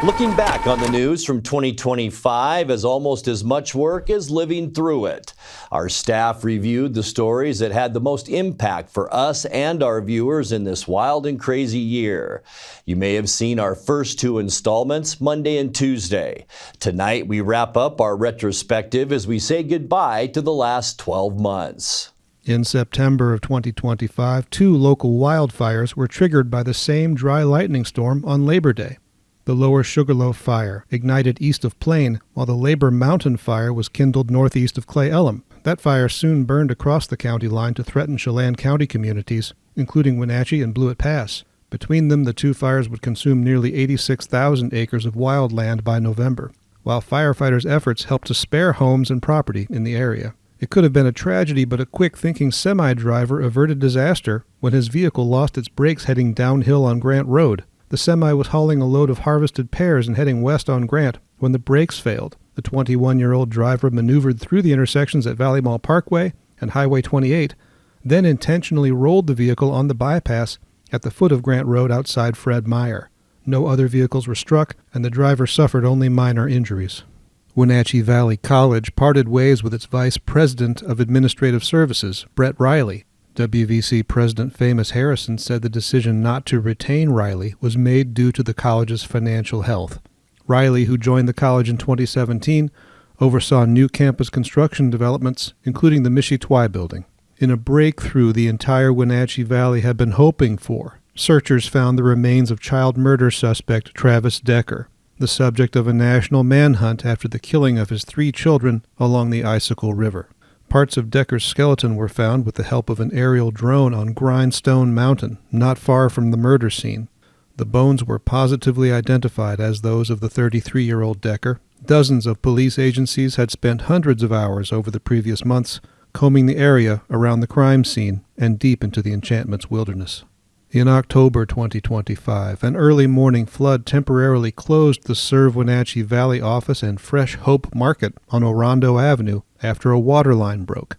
Looking back on the news from 2025 is almost as much work as living through it. Our staff reviewed the stories that had the most impact for us and our viewers in this wild and crazy year. You may have seen our first two installments Monday and Tuesday. Tonight we wrap up our retrospective as we say goodbye to the last 12 months. In September of 2025, two local wildfires were triggered by the same dry lightning storm on Labor Day. The Lower Sugarloaf Fire ignited east of Plain, while the Labor Mountain Fire was kindled northeast of Clay Elum. That fire soon burned across the county line to threaten Chelan County communities, including Wenatchee and Blewett Pass. Between them, the two fires would consume nearly 86,000 acres of wildland by November, while firefighters' efforts helped to spare homes and property in the area. It could have been a tragedy, but a quick-thinking semi-driver averted disaster when his vehicle lost its brakes heading downhill on Grant Road. The semi was hauling a load of harvested pears and heading west on Grant when the brakes failed. The 21-year-old driver maneuvered through the intersections at Valley Mall Parkway and Highway 28, then intentionally rolled the vehicle on the bypass at the foot of Grant Road outside Fred Meyer. No other vehicles were struck, and the driver suffered only minor injuries. Wenatchee Valley College parted ways with its Vice President of Administrative Services, Brett Riley. WVC President Famous Harrison said the decision not to retain Riley was made due to the college's financial health. Riley, who joined the college in 2017, oversaw new campus construction developments, including the Michitwai building. In a breakthrough the entire Wenatchee Valley had been hoping for, searchers found the remains of child murder suspect Travis Decker, the subject of a national manhunt after the killing of his 3 children along the Icicle River. Parts of Decker's skeleton were found with the help of an aerial drone on Grindstone Mountain, not far from the murder scene. The bones were positively identified as those of the 33-year-old Decker. Dozens of police agencies had spent hundreds of hours over the previous months combing the area around the crime scene and deep into the Enchantment's wilderness. In October 2025, an early morning flood temporarily closed the Serve Wenatchee Valley office and Fresh Hope Market on Orondo Avenue after a water line broke.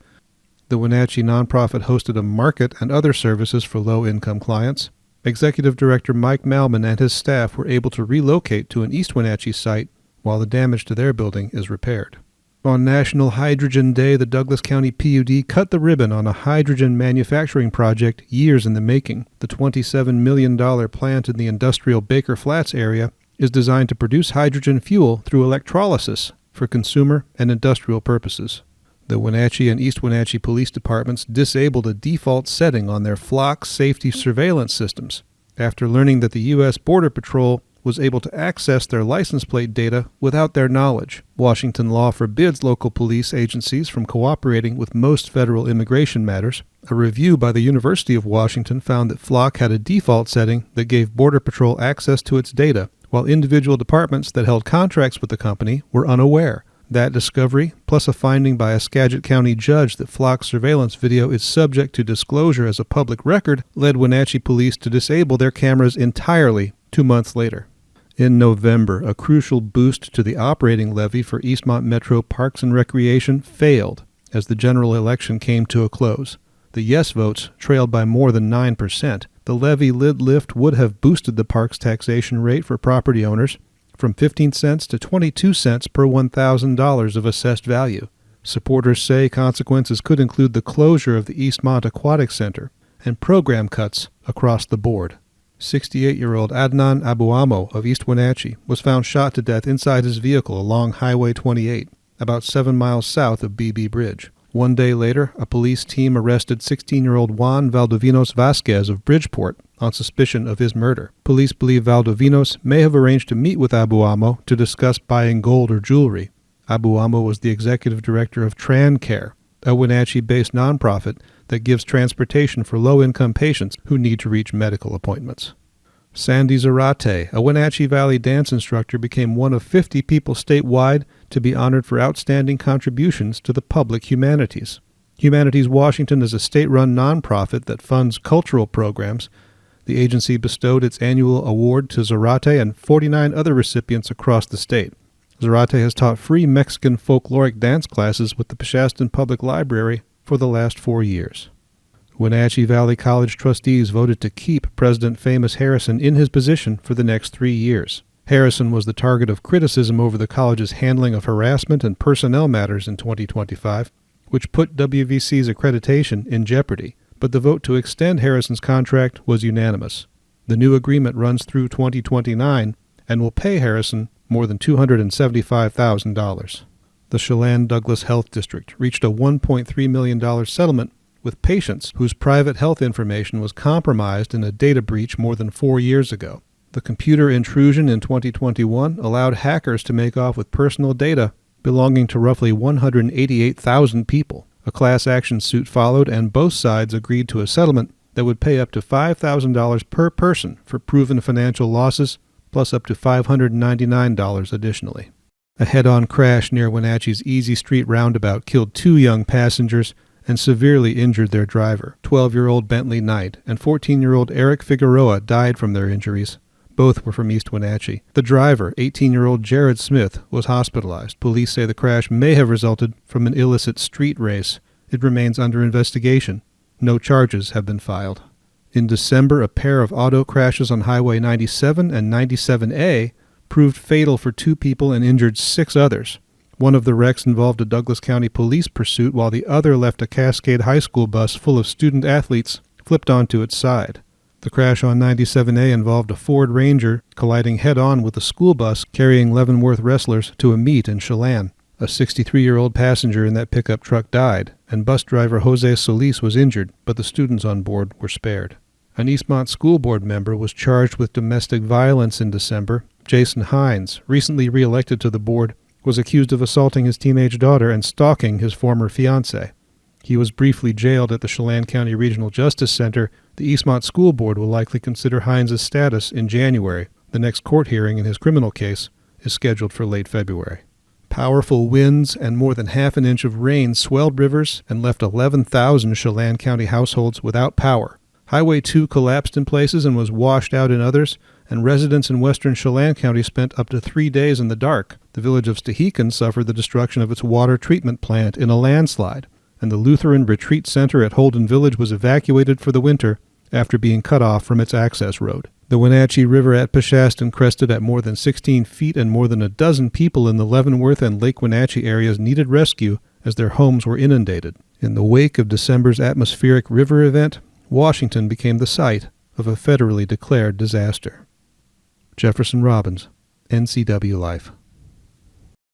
The Wenatchee nonprofit hosted a market and other services for low-income clients. Executive Director Mike Malman and his staff were able to relocate to an East Wenatchee site while the damage to their building is repaired. On National Hydrogen Day, the Douglas County PUD cut the ribbon on a hydrogen manufacturing project years in the making. The $27 million plant in the industrial Baker Flats area is designed to produce hydrogen fuel through electrolysis for consumer and industrial purposes. The Wenatchee and East Wenatchee police departments disabled a default setting on their flock safety surveillance systems after learning that the U.S. Border Patrol was able to access their license plate data without their knowledge. Washington law forbids local police agencies from cooperating with most federal immigration matters. A review by the University of Washington found that Flock had a default setting that gave Border Patrol access to its data, while individual departments that held contracts with the company were unaware. That discovery, plus a finding by a Skagit County judge that Flock's surveillance video is subject to disclosure as a public record, led Wenatchee police to disable their cameras entirely 2 months later. In November, a crucial boost to the operating levy for Eastmont Metro Parks and Recreation failed as the general election came to a close. The yes votes trailed by more than 9%. The levy lid lift would have boosted the park's taxation rate for property owners from 15 cents to 22 cents per $1,000 of assessed value. Supporters say consequences could include the closure of the Eastmont Aquatic Center and program cuts across the board. 68-year-old Adnan Abuamo of East Wenatchee was found shot to death inside his vehicle along Highway 28, about 7 miles south of BB Bridge. 1 day later, a police team arrested 16-year-old Juan Valdovinos Vasquez of Bridgeport on suspicion of his murder. Police believe Valdovinos may have arranged to meet with Abuamo to discuss buying gold or jewelry. Abuamo was the executive director of TranCare, a Wenatchee-based nonprofit that gives transportation for low-income patients who need to reach medical appointments. Sandy Zarate, a Wenatchee Valley dance instructor, became one of 50 people statewide to be honored for outstanding contributions to the public humanities. Humanities Washington is a state-run nonprofit that funds cultural programs. The agency bestowed its annual award to Zarate and 49 other recipients across the state. Zarate has taught free Mexican folkloric dance classes with the Peshastin Public Library for the last 4 years. Wenatchee Valley College trustees voted to keep President Famous Harrison in his position for the next 3 years. Harrison was the target of criticism over the college's handling of harassment and personnel matters in 2025, which put WVC's accreditation in jeopardy, but the vote to extend Harrison's contract was unanimous. The new agreement runs through 2029 and will pay Harrison more than $275,000. The Chelan-Douglas Health District reached a $1.3 million settlement with patients whose private health information was compromised in a data breach more than 4 years ago. The computer intrusion in 2021 allowed hackers to make off with personal data belonging to roughly 188,000 people. A class action suit followed, and both sides agreed to a settlement that would pay up to $5,000 per person for proven financial losses, plus up to $599 additionally. A head-on crash near Wenatchee's Easy Street roundabout killed 2 young passengers and severely injured their driver. 12-year-old Bentley Knight and 14-year-old Eric Figueroa died from their injuries. Both were from East Wenatchee. The driver, 18-year-old Jared Smith, was hospitalized. Police say the crash may have resulted from an illicit street race. It remains under investigation. No charges have been filed. In December, a pair of auto crashes on Highway 97 and 97A proved fatal for 2 people and injured 6 others. One of the wrecks involved a Douglas County police pursuit, while the other left a Cascade High School bus full of student athletes flipped onto its side. The crash on 97A involved a Ford Ranger colliding head-on with a school bus carrying Leavenworth wrestlers to a meet in Chelan. A 63-year-old passenger in that pickup truck died, and bus driver Jose Solis was injured, but the students on board were spared. An Eastmont School Board member was charged with domestic violence in December. Jason Hines, recently re-elected to the board, was accused of assaulting his teenage daughter and stalking his former fiancée. He was briefly jailed at the Chelan County Regional Justice Center. The Eastmont School Board will likely consider Hines' status in January. The next court hearing in his criminal case is scheduled for late February. Powerful winds and more than half an inch of rain swelled rivers and left 11,000 Chelan County households without power. Highway 2 collapsed in places and was washed out in others, and residents in western Chelan County spent up to 3 days in the dark. The village of Stehekin suffered the destruction of its water treatment plant in a landslide, and the Lutheran Retreat Center at Holden Village was evacuated for the winter after being cut off from its access road. The Wenatchee River at Peshastin crested at more than 16 feet, and more than a dozen people in the Leavenworth and Lake Wenatchee areas needed rescue as their homes were inundated. In the wake of December's atmospheric river event, Washington became the site of a federally declared disaster. Jefferson Robbins, NCWLIFE.